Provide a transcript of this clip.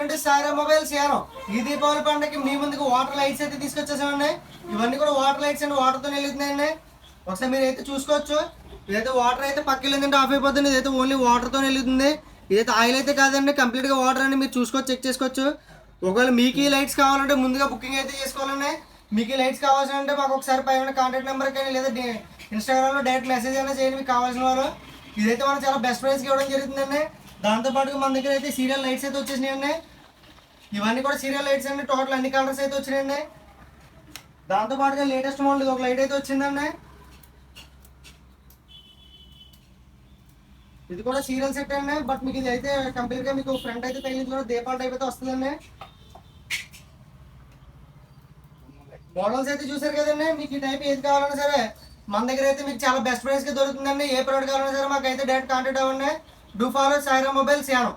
Welcome to Saira Mobiles యారో. ఈ దీపావళి పండుగకి మీ ముందుకు వాటర్ లైట్స్ అయితే తీసుకొచ్చేసామండి. ఇవన్నీ కూడా వాటర్ లైట్స్ అండి, వాటర్తో వెలుగుతున్నాయండి. ఒకసారి మీరు అయితే చూసుకోవచ్చు. ఇదైతే వాటర్ అయితే పక్కకి వెళ్ళిందంటే ఆఫ్ అయిపోతుంది. ఇదైతే ఓన్లీ వాటర్తో వెలుగుతుంది. ఇదైతే ఆయిల్ అయితే కాదండి, కంప్లీట్గా వాటర్ అండి. మీరు చూసుకోవచ్చు, చెక్ చేసుకోవచ్చు. ఒకవేళ మీకు ఈ లైట్స్ కావాలంటే ముందుగా బుకింగ్ అయితే చేసుకోవాలండి. మీకు ఈ లైట్స్ కావాల్సింటే మాకు ఒకసారి పైన కాంటాక్ట్ నెంబర్ కానీ లేదా ఇన్స్టాగ్రామ్లో డైరెక్ట్ మెసేజ్ అయినా చేయండి మీకు కావాల్సిన వాళ్ళు. ఇదైతే మనం చాలా బెస్ట్ ప్రైస్కి ఇవ్వడం జరుగుతుందండి. దాంతోపాటుగా మన దగ్గర అయితే సీరియల్ లైట్స్ అయితే వచ్చేసినాయండి. ఇవన్నీ కూడా సీరియల్ లైట్స్ అండి. టోటల్ అన్ని కలర్స్ అయితే వచ్చినాయండి. దాంతోపాటుగా లేటెస్ట్ మోడల్ ఒక లైట్ అయితే వచ్చిందండి. ఇది కూడా సీరియల్ సెట్ అండి. బట్ మీకు ఇది అయితే కంప్లీట్గా మీకు ఫ్రంట్ అయితే తగిలింది కూడా దీపావళి టైప్ అయితే వస్తుందండి. మోడల్స్ అయితే చూసారు కదండి. మీకు ఈ టైప్ ఏది కావాలన్నా సరే మన దగ్గర అయితే మీకు చాలా బెస్ట్ ప్రైస్కి దొరుకుతుందండి. ఏ ప్రోడక్ట్ కావాలన్నా సరే మాకు అయితే డైరెక్ట్ కాంటాక్ట్ అవ్వండి. Do follow Saira Mobiles యానో.